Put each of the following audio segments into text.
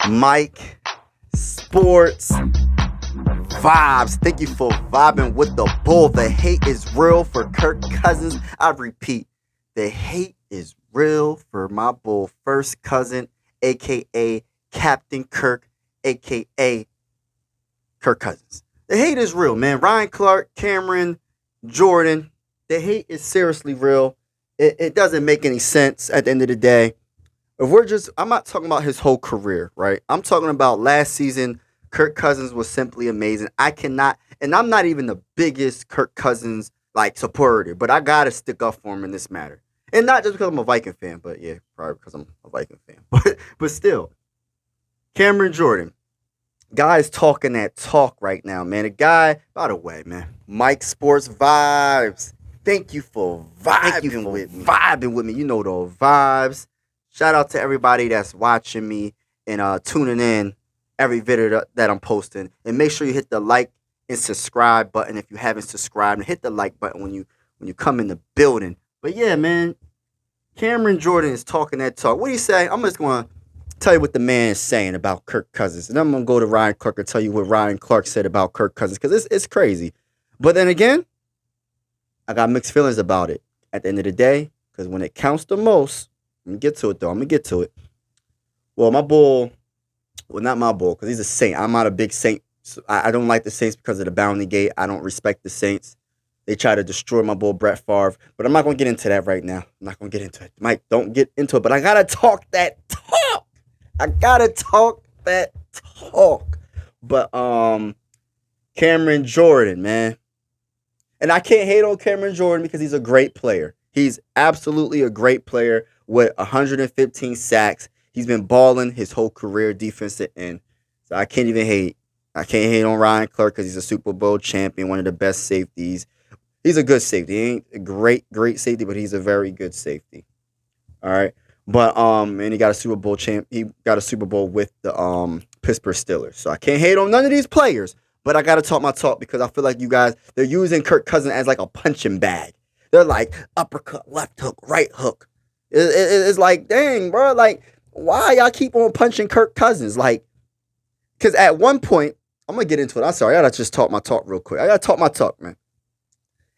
Mike Sports Vibes. Thank you for vibing with the bull. The hate is real for Kirk Cousins. I repeat, the hate is real for my bull, first cousin, aka Captain Kirk, aka Kirk Cousins. The hate is real, man. Ryan Clark, Cameron, Jordan. The hate is seriously real. It doesn't make any sense at the end of the day. I'm not talking about his whole career, right? I'm talking about last season. Kirk Cousins was simply amazing. And I'm not even the biggest Kirk Cousins supporter, but I gotta stick up for him in this matter. And not just because I'm a Viking fan, but yeah, probably because I'm a Viking fan. But still, Cameron Jordan, guy's talking that talk right now, man. A guy, by the way, man, Mike Sports Vibes. Thank you for vibing with me. You know the vibes. Shout out to everybody that's watching me and tuning in every video that I'm posting. And make sure you hit the like and subscribe button if you haven't subscribed. And hit the like button when you come in the building. But yeah, man, Cameron Jordan is talking that talk. What do you say? I'm just going to tell you what the man is saying about Kirk Cousins. And I'm going to go to Ryan Clark and tell you what Ryan Clark said about Kirk Cousins. Because it's crazy. But then again, I got mixed feelings about it at the end of the day. Because when it counts the most, I'm going to get to it, though. I'm going to get to it. Well, my bull, well, not my bull, because he's a Saint. I'm not a big Saint. So I don't like the Saints because of the bounty gate. I don't respect the Saints. They try to destroy my bull, Brett Favre. But I'm not going to get into that right now. I'm not going to get into it. Mike, don't get into it. But I got to talk that talk. But Cameron Jordan, man. And I can't hate on Cameron Jordan because he's a great player. He's absolutely a great player with 115 sacks. He's been balling his whole career, defensive end. So I can't even hate. I can't hate on Ryan Clark because he's a Super Bowl champion, one of the best safeties. He's a good safety. He ain't a great safety, but he's a very good safety. All right. But and he got a Super Bowl He got a Super Bowl with the Pittsburgh Steelers. So I can't hate on none of these players. But I gotta talk my talk because I feel like you guys, they're using Kirk Cousins as like a punching bag. They're like uppercut, left hook, right hook. It's like, dang, bro, like, why y'all keep on punching Kirk Cousins? Like, because at one point, I'm gonna get into it. I'm sorry, I gotta just talk my talk real quick. I gotta talk my talk, man.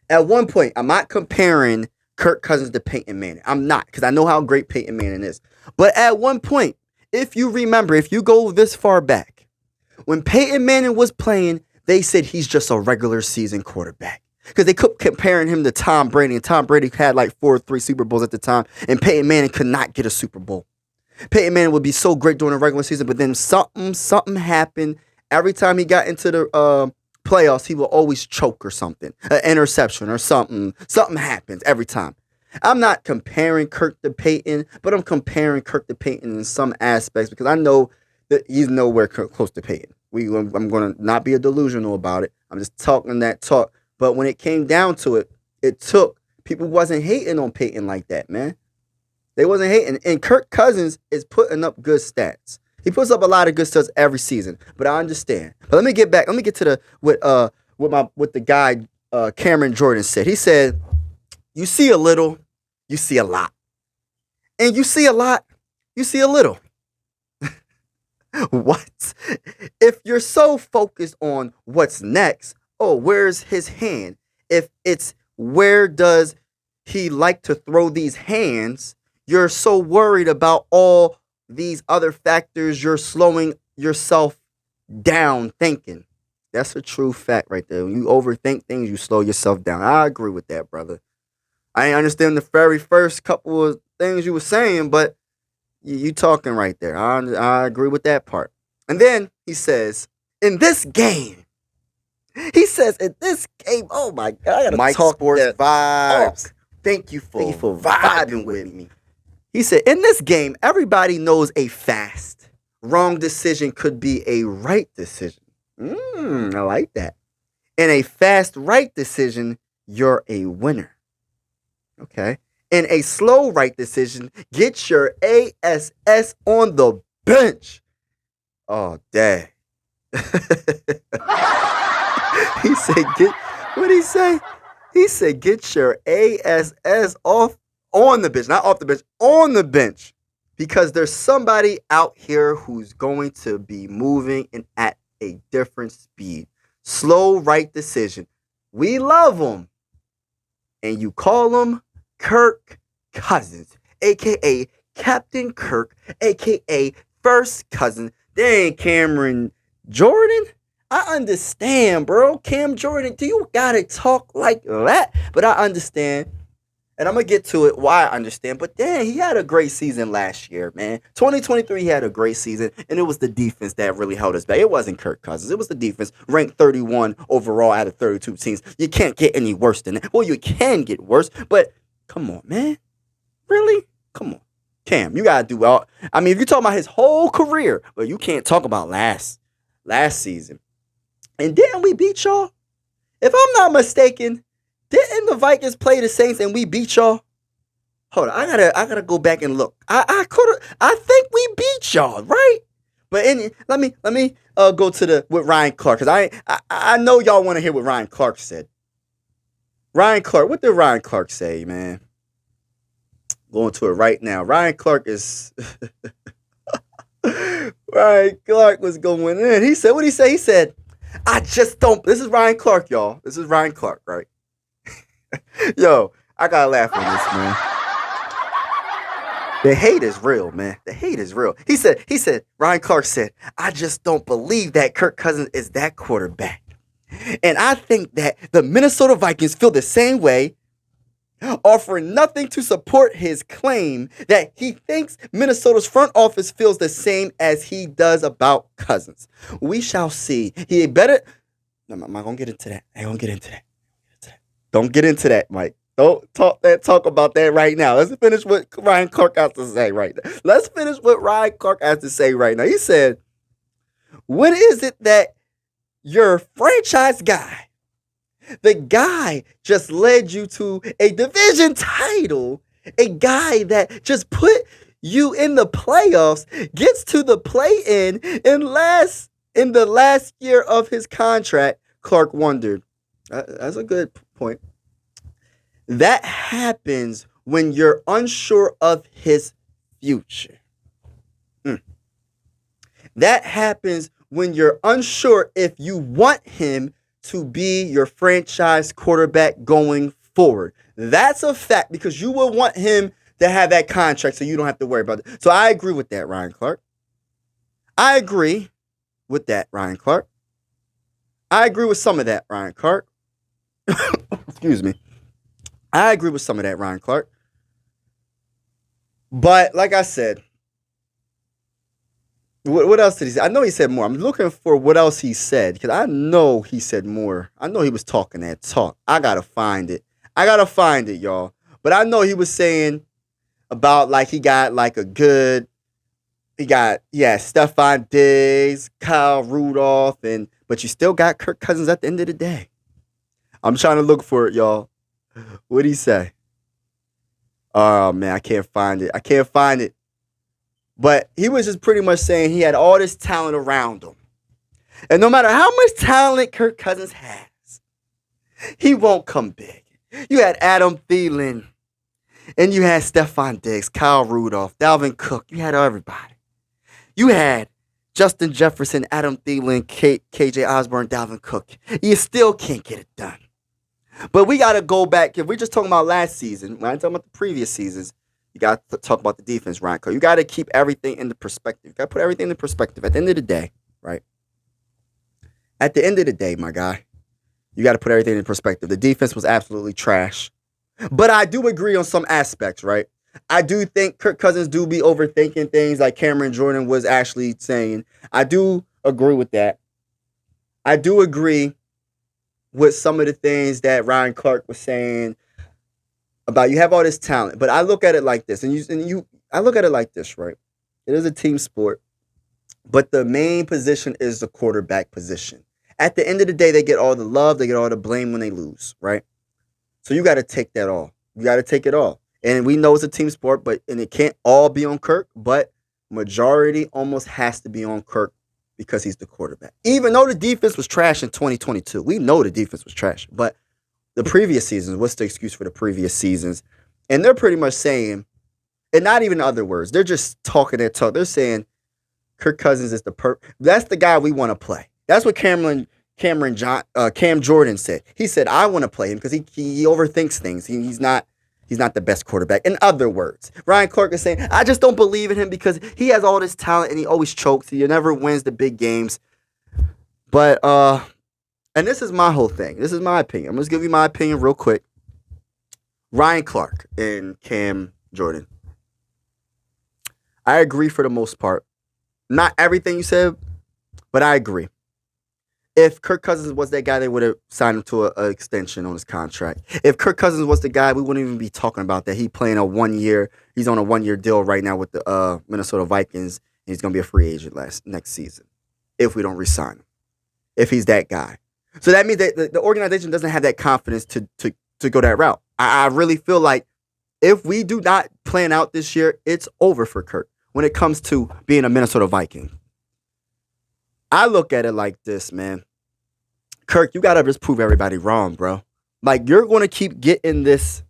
At one point, I'm not comparing Kirk Cousins to Peyton Manning. I'm not, because I know how great Peyton Manning is. But at one point, if you remember, if you go this far back, when Peyton Manning was playing, they said he's just a regular season quarterback. Because they kept comparing him to Tom Brady. And Tom Brady had like 4 or 3 Super Bowls at the time. And Peyton Manning could not get a Super Bowl. Peyton Manning would be so great during the regular season. But then something happened. Every time he got into the playoffs, he will always choke or something. An interception or something. Something happens every time. I'm not comparing Kirk to Peyton. But I'm comparing Kirk to Peyton in some aspects. Because I know that he's nowhere close to Peyton. I'm going to not be delusional about it. I'm just talking that talk. But when it came down to it, people wasn't hating on Peyton like that, man. They wasn't hating. And Kirk Cousins is putting up good stats. He puts up a lot of good stats every season. But I understand. But let me get back. Let me get to what the guy Cameron Jordan said. He said, "You see a little, you see a lot, and you see a lot, you see a little." What? If you're so focused on what's next, oh, where's his hand? If it's where does he like to throw these hands, you're so worried about all these other factors, you're slowing yourself down thinking. That's a true fact right there. When you overthink things, you slow yourself down. I agree with that, brother. I didn't understand the very first couple of things you were saying, but you talking right there. I agree with that part. And then he says, in this game, oh my God, I gotta Mike talk Sports that Vibes. talk. Thank you for vibing with me. He said, in this game, everybody knows a fast, wrong decision could be a right decision. I like that. In a fast right decision, you're a winner. Okay. In a slow right decision, get your ASS on the bench. Oh, dang. He said, what did he say? He said, get your ASS off on the bench. Not off the bench, on the bench. because there's somebody out here who's going to be moving and at a different speed. Slow, right decision. We love him. And you call him Kirk Cousins, a.k.a. Captain Kirk, a.k.a. First Cousin. They ain't Cameron Jordan. I understand, bro. Cam Jordan, do you gotta talk like that? But I understand. And I'm going to get to it why I understand. But dang, he had a great season last year, man. 2023, he had a great season. And it was the defense that really held us back. It wasn't Kirk Cousins. It was the defense, ranked 31 overall out of 32 teams. You can't get any worse than that. Well, you can get worse. But come on, man. Really? Come on. Cam, you got to do well. I mean, if you're talking about his whole career, but you can't talk about last season. And then we beat y'all. If I'm not mistaken, didn't the Vikings play the Saints and we beat y'all? Hold on, I gotta go back and look. I think we beat y'all, right? But let me go to with Ryan Clark, because I know y'all want to hear what Ryan Clark said. Ryan Clark, what did Ryan Clark say, man? Going to it right now. Ryan Clark is Ryan Clark was going in. He said, what did he say? He said, I just don't. This is Ryan Clark, y'all. This is Ryan Clark, right? Yo, I gotta laugh on this, man. The hate is real, man. The hate is real. He said, Ryan Clark said, I just don't believe that Kirk Cousins is that quarterback. And I think that the Minnesota Vikings feel the same way, offering nothing to support his claim that he thinks Minnesota's front office feels the same as he does about Cousins. We shall see. He better. No, I'm not gonna get into that. I ain't gonna get into that. Don't get into that, Mike. Don't talk about that right now. Let's finish what Ryan Clark has to say right now. Let's finish what Ryan Clark has to say right now. He said, when is it that your franchise guy, the guy just led you to a division title, a guy that just put you in the playoffs, gets to the play-in in the last year of his contract? Clark wondered. That's a good point. That happens when you're unsure of his future. That happens when you're unsure if you want him to be your franchise quarterback going forward. That's a fact, because you will want him to have that contract so you don't have to worry about it. So I agree with that, Ryan Clark. I agree with that, Ryan Clark. I agree with some of that, Ryan Clark. Excuse me. I agree with some of that, Ryan Clark. But like I said, what else did he say? I know he said more. I'm looking for what else he said, because I know he said more. I know he was talking that talk. I got to find it. Y'all. But I know he was saying about like he got Stephon Diggs, Kyle Rudolph, but you still got Kirk Cousins at the end of the day. I'm trying to look for it, y'all. What'd he say? Oh, man, I can't find it. But he was just pretty much saying he had all this talent around him. And no matter how much talent Kirk Cousins has, he won't come big. You had Adam Thielen, and you had Stephon Diggs, Kyle Rudolph, Dalvin Cook. You had everybody. You had Justin Jefferson, Adam Thielen, KJ Osborne, Dalvin Cook. You still can't get it done. But we got to go back. If we're just talking about last season, when I'm talking about the previous seasons, you got to talk about the defense, Ryan. You got to keep everything into perspective. You got to put everything into perspective. At the end of the day, right? At the end of the day, my guy, you got to put everything in perspective. The defense was absolutely trash. But I do agree on some aspects, right? I do think Kirk Cousins do be overthinking things like Cameron Jordan was actually saying. I do agree with that. I do agree with some of the things that Ryan Clark was saying about you have all this talent, but I look at it like this, I look at it like this, right? It is a team sport, but the main position is the quarterback position. At the end of the day, they get all the love, they get all the blame when they lose, right? So you got to take that all. You got to take it all. And we know it's a team sport, and it can't all be on Kirk, but majority almost has to be on Kirk because he's the quarterback. Even though the defense was trash in 2022. We know the defense was trash, but the previous seasons, what's the excuse for the previous seasons? And they're pretty much saying And not even in other words. They're just talking their talk. They're saying Kirk Cousins is that's the guy we want to play. That's what Cam Jordan said. He said, I want to play him because he overthinks things. He's not the best quarterback. In other words, Ryan Clark is saying, I just don't believe in him because he has all this talent and he always chokes. He never wins the big games. But and this is my whole thing. This is my opinion. I'm just give you my opinion real quick. Ryan Clark and Cam Jordan. I agree for the most part. Not everything you said, but I agree. If Kirk Cousins was that guy, they would have signed him to an extension on his contract. If Kirk Cousins was the guy, we wouldn't even be talking about that. He's on a 1-year deal right now with the Minnesota Vikings. And he's going to be a free agent next season if we don't re-sign him. If he's that guy. So that means that the organization doesn't have that confidence to go that route. I really feel like if we do not plan out this year, it's over for Kirk when it comes to being a Minnesota Viking. I look at it like this, man. Kirk, you got to just prove everybody wrong, bro. Like, you're going to keep getting this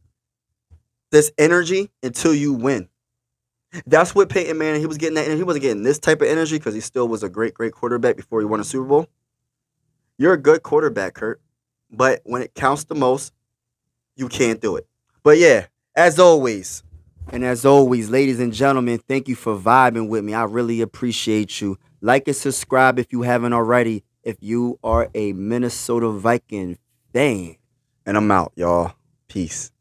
energy until you win. That's what Peyton Manning, he was getting that energy. He wasn't getting this type of energy because he still was a great, great quarterback before he won a Super Bowl. You're a good quarterback, Kirk. But when it counts the most, you can't do it. But yeah, as always, ladies and gentlemen, thank you for vibing with me. I really appreciate you. Like and subscribe if you haven't already. If you are a Minnesota Viking fan. And I'm out, y'all. Peace.